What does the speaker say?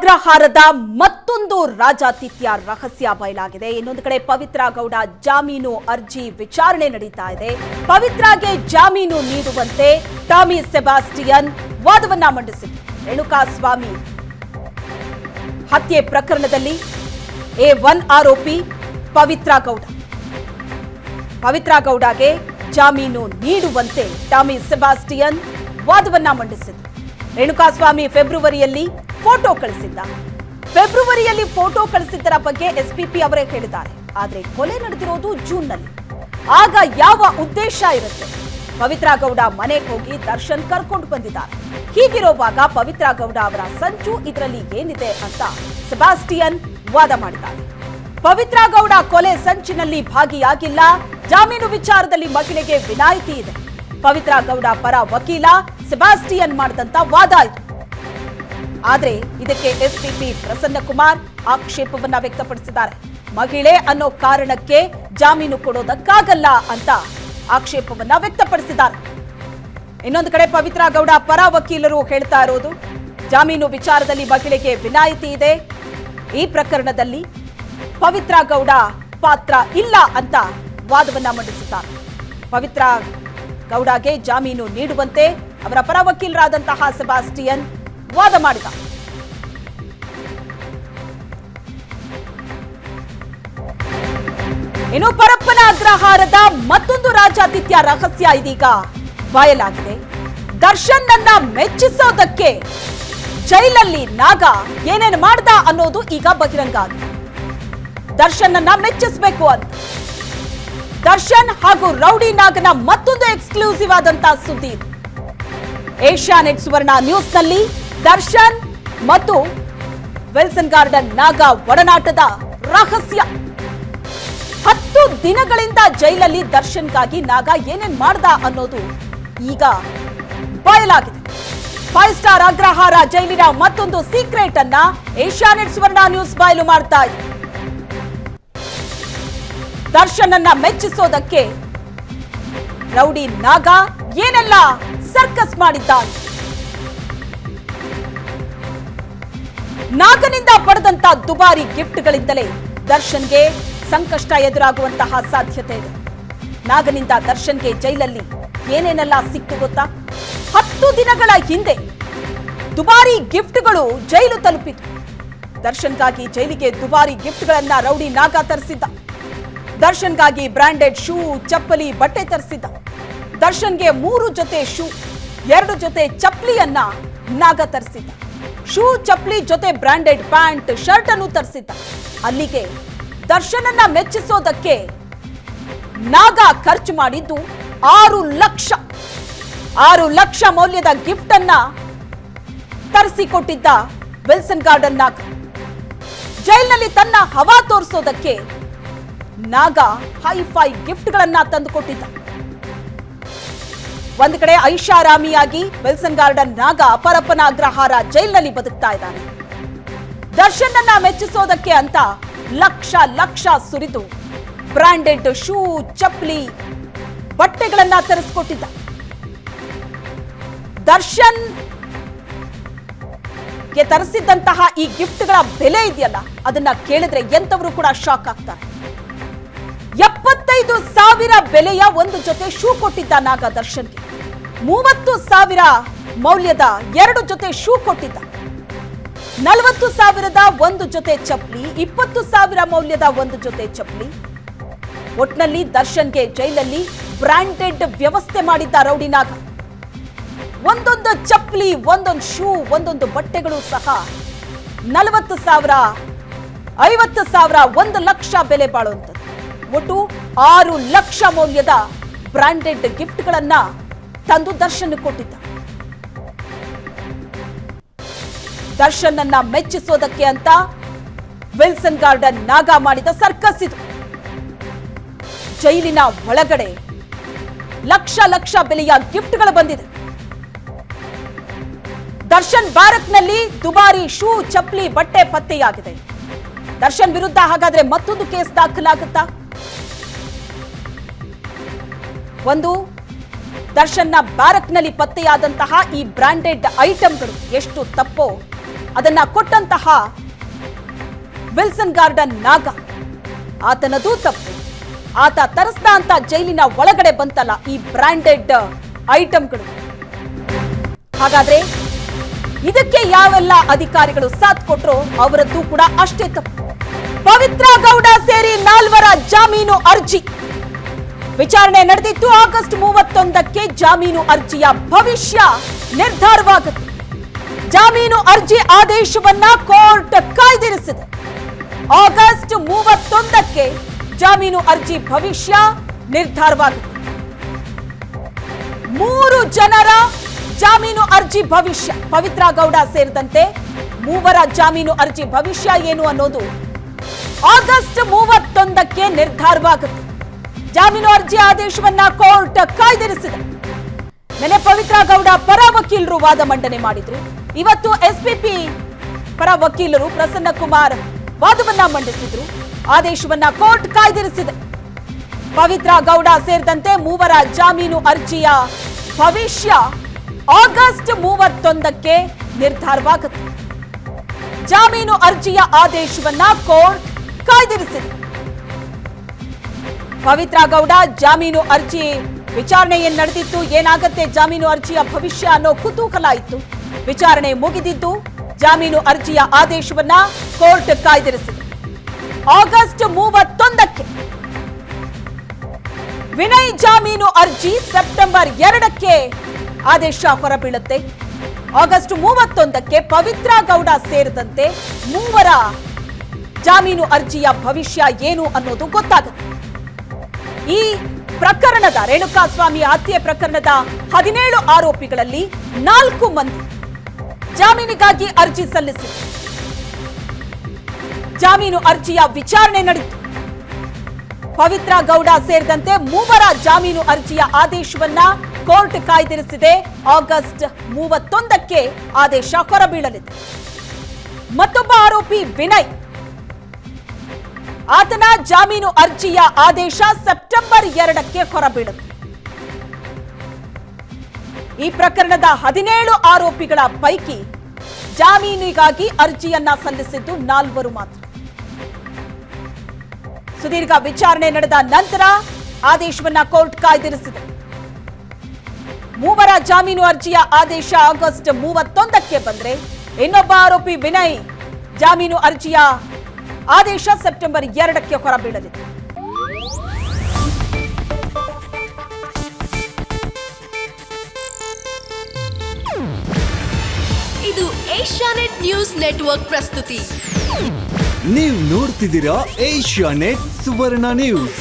ಅಗ್ರಹಾರದ ಮತ್ತೊಂದು ರಾಜಾತಿಥ್ಯ ರಹಸ್ಯ ಬಯಲಾಗಿದೆ. ಇನ್ನೊಂದು ಕಡೆ ಪವಿತ್ರ ಗೌಡ ಜಾಮೀನು ಅರ್ಜಿ ವಿಚಾರಣೆ ನಡೀತಾ ಇದೆ. ಪವಿತ್ರಾಗೆ ಜಾಮೀನು ನೀಡುವಂತೆ ಟಾಮಿ ಸೆಬಾಸ್ಟಿಯನ್ ವಾದವನ್ನ ಮಂಡಿಸಿದರು. ರೇಣುಕಾಸ್ವಾಮಿ ಹತ್ಯೆ ಪ್ರಕರಣದಲ್ಲಿ A1 ಆರೋಪಿ ಪವಿತ್ರ ಗೌಡಗೆ ಜಾಮೀನು ನೀಡುವಂತೆ ಟಾಮಿ ಸೆಬಾಸ್ಟಿಯನ್ ವಾದವನ್ನ ಮಂಡಿಸಿದರು. ರೇಣುಕಾಸ್ವಾಮಿ ಫೆಬ್ರವರಿಯಲ್ಲಿ ಫೋಟೋ ಕಳಿಸಿದ್ದರ ಬಗ್ಗೆ ಎಸ್ಪಿಪಿ ಅವರೇ ಹೇಳಿದ್ದಾರೆ. ಆದರೆ ಕೊಲೆ ನಡೆದಿರೋದು ಜೂನ್ನಲ್ಲಿ. ಆಗ ಯಾವ ಉದ್ದೇಶ ಇರುತ್ತೆ? ಪವಿತ್ರ ಗೌಡ ಮನೆಗೆ ಹೋಗಿ ದರ್ಶನ್ ಕರ್ಕೊಂಡು ಬಂದಿದ್ದಾರೆ. ಹೀಗಿರುವಾಗ ಪವಿತ್ರ ಗೌಡ ಅವರ ಸಂಚು ಇದರಲ್ಲಿ ಏನಿದೆ ಅಂತ ಸೆಬಾಸ್ಟಿಯನ್ ವಾದ ಮಾಡಿದ್ದಾರೆ. ಪವಿತ್ರ ಗೌಡ ಕೊಲೆ ಸಂಚಿನಲ್ಲಿ ಭಾಗಿಯಾಗಿಲ್ಲ. ಜಾಮೀನು ವಿಚಾರದಲ್ಲಿ ಮಹಿಳೆಗೆ ವಿನಾಯಿತಿ ಇದೆ. ಪವಿತ್ರ ಗೌಡ ಪರ ವಕೀಲ ಸೆಬಾಸ್ಟಿಯನ್ ಮಾಡಿದಂತ ವಾದ ಇದು. ಆದ್ರೆ ಇದಕ್ಕೆ ಎಸ್ಪಿಪಿ ಪ್ರಸನ್ನಕುಮಾರ್ ಆಕ್ಷೇಪವನ್ನ ವ್ಯಕ್ತಪಡಿಸಿದ್ದಾರೆ. ಮಹಿಳೆ ಅನ್ನೋ ಕಾರಣಕ್ಕೆ ಜಾಮೀನು ಕೊಡೋದಕ್ಕಾಗಲ್ಲ ಅಂತ ಆಕ್ಷೇಪವನ್ನ ವ್ಯಕ್ತಪಡಿಸಿದ್ದಾರೆ. ಇನ್ನೊಂದು ಕಡೆ ಪವಿತ್ರ ಗೌಡ ಪರ ವಕೀಲರು ಹೇಳ್ತಾ ಇರೋದು ಜಾಮೀನು ವಿಚಾರದಲ್ಲಿ ಮಹಿಳೆಗೆ ವಿನಾಯಿತಿ ಇದೆ. ಈ ಪ್ರಕರಣದಲ್ಲಿ ಪವಿತ್ರ ಗೌಡ ಪಾತ್ರ ಇಲ್ಲ ಅಂತ ವಾದವನ್ನ ಮಂಡಿಸಿದ್ದಾರೆ. ಪವಿತ್ರ ಗೌಡಗೆ ಜಾಮೀನು ನೀಡುವಂತೆ ಅವರ ಪರ ವಕೀಲರಾದಂತಹ ಸೆಬಾಸ್ಟಿಯನ್ ವಾದ ಮಾಡಿದ. ಇನ್ನು ಪರಪ್ಪನ ಅಗ್ರಹಾರದ ಮತ್ತೊಂದು ರಾಜಾತಿಥ್ಯ ರಹಸ್ಯ ಇದೀಗ ಬಯಲಾಗಿದೆ. ದರ್ಶನ್ ಅನ್ನ ಮೆಚ್ಚಿಸೋದಕ್ಕೆ ಜೈಲಲ್ಲಿ ನಾಗ ಏನೇನು ಮಾಡ್ದ ಅನ್ನೋದು ಈಗ ಬಹಿರಂಗ ಆಗಿದೆ. ದರ್ಶನ್ ಅನ್ನ ಮೆಚ್ಚಿಸಬೇಕು ಅಂತ ದರ್ಶನ್ ಹಾಗೂ ರೌಡಿ ನಾಗನ ಮತ್ತೊಂದು ಎಕ್ಸ್ಕ್ಲೂಸಿವ್ ಆದಂತಹ ಸುದ್ದಿ. ಏಷ್ಯಾನೆಟ್ ಸುವರ್ಣ ನ್ಯೂಸ್ ನಲ್ಲಿ ದರ್ಶನ್ ಮತ್ತು ವಿಲ್ಸನ್ ಗಾರ್ಡನ್ ನಾಗ ಒಡನಾಟದ ರಹಸ್ಯ. 10 ದಿನಗಳಿಂದ ಜೈಲಲ್ಲಿ ದರ್ಶನ್ಗಾಗಿ ನಾಗ ಏನೇನ್ ಮಾಡ್ದ ಅನ್ನೋದು ಈಗ ಬಯಲಾಗಿದೆ. 5 ಸ್ಟಾರ್ ಅಗ್ರಹಾರ ಜೈಲಿನ ಮತ್ತೊಂದು ಸೀಕ್ರೆಟ್ ಅನ್ನ ಏಷ್ಯಾನೆಟ್ ಸುವರ್ಣ ನ್ಯೂಸ್ ಬಯಲು ಮಾಡ್ತಾ ಇದೆ. ದರ್ಶನ್ ಅನ್ನ ಮೆಚ್ಚಿಸೋದಕ್ಕೆ ರೌಡಿ ನಾಗ ಏನೆಲ್ಲ ಸರ್ಕಸ್ ಮಾಡಿದ್ದಾನೆ. ನಾಗನಿಂದ ಪಡೆದಂತ ದುಬಾರಿ ಗಿಫ್ಟ್ಗಳಿಂದಲೇ ದರ್ಶನ್ಗೆ ಸಂಕಷ್ಟ ಎದುರಾಗುವಂತಹ ಸಾಧ್ಯತೆ ಇದೆ. ನಾಗನಿಂದ ದರ್ಶನ್ಗೆ ಜೈಲಲ್ಲಿ ಏನೇನೆಲ್ಲ ಸಿಕ್ತು ಗೊತ್ತಾ? 10 ದಿನಗಳ ಹಿಂದೆ ದುಬಾರಿ ಗಿಫ್ಟ್ಗಳು ಜೈಲು ತಲುಪಿತು. ದರ್ಶನ್ಗಾಗಿ ಜೈಲಿಗೆ ದುಬಾರಿ ಗಿಫ್ಟ್ಗಳನ್ನ ರೌಡಿ ನಾಗ ತರಿಸಿದ್ದ. ದರ್ಶನ್ಗಾಗಿ ಬ್ರಾಂಡೆಡ್ ಶೂ, ಚಪ್ಪಲಿ, ಬಟ್ಟೆ ತರಿಸಿದ್ದ. ದರ್ಶನ್ಗೆ 3 ಜೊತೆ ಶೂ, 2 ಜೊತೆ ಚಪ್ಪಲಿಯನ್ನ ನಾಗ ತರಿಸಿದ್ದ. ಶೂ, ಚಪ್ಪಲಿ ಜೊತೆ ಬ್ರಾಂಡೆಡ್ ಪ್ಯಾಂಟ್, ಶರ್ಟ್ ಅನ್ನು ತರಿಸಿದ್ದ. ಅಲ್ಲಿಗೆ ದರ್ಶನನ್ನ ಮೆಚ್ಚಿಸೋದಕ್ಕೆ ನಾಗ ಖರ್ಚು ಮಾಡಿದ್ದು 6 ಲಕ್ಷ ಮೌಲ್ಯದ ಗಿಫ್ಟ್ ಅನ್ನ ತರಿಸಿಕೊಟ್ಟಿದ್ದ ವಿಲ್ಸನ್ ಗಾರ್ಡನ್ ನಾಗ. ಜೈಲಿನಲ್ಲಿ ತನ್ನ ಹವಾ ತೋರಿಸೋದಕ್ಕೆ ನಾಗ ಹೈಫೈ ಗಿಫ್ಟ್ಗಳನ್ನ ತಂದುಕೊಟ್ಟಿದ್ದ. ಒಂದು ಕಡೆ ಐಷಾರಾಮಿಯಾಗಿ ವಿಲ್ಸನ್ ಗಾರ್ಡನ್ ನಾಗ ಪರಪ್ಪನ ಅಗ್ರಹಾರ ಜೈಲಿನಲ್ಲಿ ಬದುಕ್ತಾ ಇದ್ದಾನೆ. ದರ್ಶನ್ ಅನ್ನ ಮೆಚ್ಚಿಸೋದಕ್ಕೆ ಅಂತ ಲಕ್ಷ ಸುರಿದು ಬ್ರಾಂಡೆಡ್ ಶೂ, ಚಪ್ಪಲಿ, ಬಟ್ಟೆಗಳನ್ನ ತರಿಸಿಕೊಟ್ಟಿದ್ದ. ದರ್ಶನ್ ಗೆ ತರಿಸಿದ್ದಂತಹ ಈ ಗಿಫ್ಟ್ಗಳ ಬೆಲೆ ಇದೆಯಲ್ಲ, ಅದನ್ನ ಕೇಳಿದ್ರೆ ಎಂತವರು ಕೂಡ ಶಾಕ್ ಆಗ್ತಾರೆ. 75,000 ಬೆಲೆಯ ಒಂದು ಜೊತೆ ಶೂ ಕೊಟ್ಟಿದ್ದ ನಾಗ ದರ್ಶನ್ಗೆ. 30,000 ಮೌಲ್ಯದ 2 ಜೊತೆ ಶೂ ಕೊಟ್ಟಿದ್ದ. 40,000ದ ಒಂದು ಜೊತೆ ಚಪ್ಪಲಿ, 20,000 ಮೌಲ್ಯದ ಒಂದು ಜೊತೆ ಚಪ್ಪಲಿ. ಒಟ್ನಲ್ಲಿ ದರ್ಶನ್ಗೆ ಜೈಲಲ್ಲಿ ಬ್ರಾಂಡೆಡ್ ವ್ಯವಸ್ಥೆ ಮಾಡಿದ್ದ ರೌಡಿ ನಾಗ. ಒಂದೊಂದು ಚಪ್ಪಲಿ, ಒಂದೊಂದು ಶೂ, ಒಂದೊಂದು ಬಟ್ಟೆಗಳು ಸಹ 40,000, 50,000, 1 ಲಕ್ಷ ಬೆಲೆ ಬಾಳುವಂಥದ್ದು. ಒಟ್ಟು 6 ಲಕ್ಷ ಮೌಲ್ಯದ ಬ್ರಾಂಡೆಡ್ ಗಿಫ್ಟ್ಗಳನ್ನ ತಂದು ದರ್ಶನ್ ಕೊಟ್ಟಿದ್ದ. ದರ್ಶನ್ ಅನ್ನ ಮೆಚ್ಚಿಸೋದಕ್ಕೆ ಅಂತ ವಿಲ್ಸನ್ ಗಾರ್ಡನ್ ನಾಗ ಮಾಡಿದ ಸರ್ಕಸ್ ಇದು. ಜೈಲಿನ ಒಳಗಡೆ ಲಕ್ಷ ಬೆಲೆಯ ಗಿಫ್ಟ್ಗಳು ಬಂದಿದೆ. ದರ್ಶನ್ ಬ್ಯಾರಕ್ನಲ್ಲಿ ದುಬಾರಿ ಶೂ, ಚಪ್ಪಲಿ, ಬಟ್ಟೆ ಪತ್ತೆಯಾಗಿದೆ. ದರ್ಶನ್ ವಿರುದ್ಧ ಹಾಗಾದ್ರೆ ಮತ್ತೊಂದು ಕೇಸ್ ದಾಖಲಾಗುತ್ತಾ? ಒಂದು, ದರ್ಶನ್ನ ಬ್ಯಾರಕ್ನಲ್ಲಿ ಪತ್ತೆಯಾದಂತಹ ಈ ಬ್ರಾಂಡೆಡ್ ಐಟಂಗಳು ಎಷ್ಟು ತಪ್ಪೋ ಅದನ್ನ ಕೊಟ್ಟಂತಹ ವಿಲ್ಸನ್ ಗಾರ್ಡನ್ ನಾಗ, ಆತನದು ತಪ್ಪು. ಆತ ತರಿಸ್ದ ಅಂತ ಜೈಲಿನ ಒಳಗಡೆ ಬಂತಲ್ಲ ಈ ಬ್ರಾಂಡೆಡ್ ಐಟಂಗಳು. ಹಾಗಾದ್ರೆ ಇದಕ್ಕೆ ಯಾವೆಲ್ಲ ಅಧಿಕಾರಿಗಳು ಸಾಥ್ ಕೊಟ್ರೋ ಅವರದ್ದು ಕೂಡ ಅಷ್ಟೇ ತಪ್ಪು. ಪವಿತ್ರ ಗೌಡ ಸೇರಿ 4 ಜಾಮೀನು ಅರ್ಜಿ ವಿಚಾರಣೆ ನಡೆದಿತ್ತು. ಆಗಸ್ಟ್ 31ಕ್ಕೆ ಜಾಮೀನು ಅರ್ಜಿಯ ಭವಿಷ್ಯ ನಿರ್ಧಾರವಾಗುತ್ತೆ. ಜಾಮೀನು ಅರ್ಜಿ ಆದೇಶವನ್ನ ಕೋರ್ಟ್ ಕಾಯ್ದಿರಿಸಿದೆ. ಆಗಸ್ಟ್ 31ಕ್ಕೆ ಜಾಮೀನು ಅರ್ಜಿ ಭವಿಷ್ಯ ನಿರ್ಧಾರವಾಗುತ್ತೆ. 3 ಜನರ ಜಾಮೀನು ಅರ್ಜಿ ಭವಿಷ್ಯ, ಪವಿತ್ರ ಗೌಡ ಸೇರಿದಂತೆ 3 ಜಾಮೀನು ಅರ್ಜಿ ಭವಿಷ್ಯ ಏನು ಅನ್ನೋದು ಆಗಸ್ಟ್ 31ಕ್ಕೆ ನಿರ್ಧಾರವಾಗುತ್ತೆ. ಜಾಮೀನು ಅರ್ಜಿ ಆದೇಶವನ್ನ ಕೋರ್ಟ್ ಕಾಯ್ದಿರಿಸಿದೆ. ನೆನೆ ಪವಿತ್ರ ಗೌಡ ಪರ ವಕೀಲರು ವಾದ ಮಂಡನೆ ಮಾಡಿದ್ರು. ಇವತ್ತು ಎಸ್ಪಿಪಿ ಪರ ವಕೀಲರು ಪ್ರಸನ್ನ ಕುಮಾರ್ ವಾದವನ್ನ ಮಂಡಿಸಿದ್ರು. ಆದೇಶವನ್ನ ಕೋರ್ಟ್ ಕಾಯ್ದಿರಿಸಿದೆ. ಪವಿತ್ರ ಗೌಡ ಸೇರಿದಂತೆ 3 ಜಾಮೀನು ಅರ್ಜಿಯ ಭವಿಷ್ಯ ಆಗಸ್ಟ್ 31ಕ್ಕೆ ನಿರ್ಧಾರವಾಗುತ್ತೆ. ಜಾಮೀನು ಅರ್ಜಿಯ ಆದೇಶವನ್ನ ಕೋರ್ಟ್ ಕಾಯ್ದಿರಿಸಿದೆ. ಪವಿತ್ರ ಗೌಡ ಜಾಮೀನು ಅರ್ಜಿ ವಿಚಾರಣೆ ಏನ್ ನಡೆದಿತ್ತು, ಏನಾಗತ್ತೆ ಜಾಮೀನು ಅರ್ಜಿಯ ಭವಿಷ್ಯ ಅನ್ನೋ ಕುತೂಹಲ ಇತ್ತು. ವಿಚಾರಣೆ ಮುಗಿದಿದ್ದು ಜಾಮೀನು ಅರ್ಜಿಯ ಆದೇಶವನ್ನ ಕೋರ್ಟ್ ಕಾಯ್ದಿರಿಸಿದೆ. ಆಗಸ್ಟ್ 31ಕ್ಕೆ ವಿನಯ್ ಜಾಮೀನು ಅರ್ಜಿ ಸೆಪ್ಟೆಂಬರ್ 2ಕ್ಕೆ ಆದೇಶ ಹೊರಬೀಳುತ್ತೆ. ಆಗಸ್ಟ್ 31ಕ್ಕೆ ಪವಿತ್ರ ಗೌಡ ಸೇರಿದಂತೆ 3 ಜಾಮೀನು ಅರ್ಜಿಯ ಭವಿಷ್ಯ ಏನು ಅನ್ನೋದು ಗೊತ್ತಾಗುತ್ತೆ. ಈ ಪ್ರಕರಣದ ರೇಣುಕಾಸ್ವಾಮಿ ಹತ್ಯೆ ಪ್ರಕರಣದ 17 ಆರೋಪಿಗಳಲ್ಲಿ 4 ಮಂದಿ ಜಾಮೀನಿಗಾಗಿ ಅರ್ಜಿ ಸಲ್ಲಿಸಿದರು. ಜಾಮೀನು ಅರ್ಜಿಯ ವಿಚಾರಣೆ ನಡೆಯಿತು. ಪವಿತ್ರ ಗೌಡ ಸೇರಿದಂತೆ 3 ಜಾಮೀನು ಅರ್ಜಿಯ ಆದೇಶವನ್ನ ಕೋರ್ಟ್ ಕಾಯ್ದಿರಿಸಿದೆ. ಆಗಸ್ಟ್ 31ಕ್ಕೆ ಆದೇಶ ಹೊರಬೀಳಲಿದೆ. ಮತ್ತೊಬ್ಬ ಆರೋಪಿ ವಿನಯ್, ಆತನ ಜಾಮೀನು ಅರ್ಜಿಯ ಆದೇಶ ಸೆಪ್ಟೆಂಬರ್ 2ಕ್ಕೆ ಹೊರಬೀಳುತ್ತೆ. ಈ ಪ್ರಕರಣದ 17 ಆರೋಪಿಗಳ ಪೈಕಿ ಜಾಮೀನಿಗಾಗಿ ಅರ್ಜಿಯನ್ನ ಸಲ್ಲಿಸಿದ್ದು 4 ಮಾತ್ರ. ಸುದೀರ್ಘ ವಿಚಾರಣೆ ನಡೆದ ನಂತರ ಆದೇಶವನ್ನ ಕೋರ್ಟ್ ಕಾಯ್ದಿರಿಸಿದೆ. 3 ಜಾಮೀನು ಅರ್ಜಿಯ ಆದೇಶ ಆಗಸ್ಟ್ 31ಕ್ಕೆ ಬಂದ್ರೆ ಇನ್ನೊಬ್ಬ ಆರೋಪಿ ವಿನಯ್ ಜಾಮೀನು ಅರ್ಜಿಯ ಆದೇಶ ಸೆಪ್ಟೆಂಬರ್ 2ಕ್ಕೆ ಹೊರಬೀಳಲಿದೆ. ಇದು ಏಷ್ಯಾನೆಟ್ ನ್ಯೂಸ್ ನೆಟ್ವರ್ಕ್ ಪ್ರಸ್ತುತಿ. ನೀವು ನೋಡ್ತಿದ್ದೀರಾ ಏಷ್ಯಾನೆಟ್ ಸುವರ್ಣ ನ್ಯೂಸ್.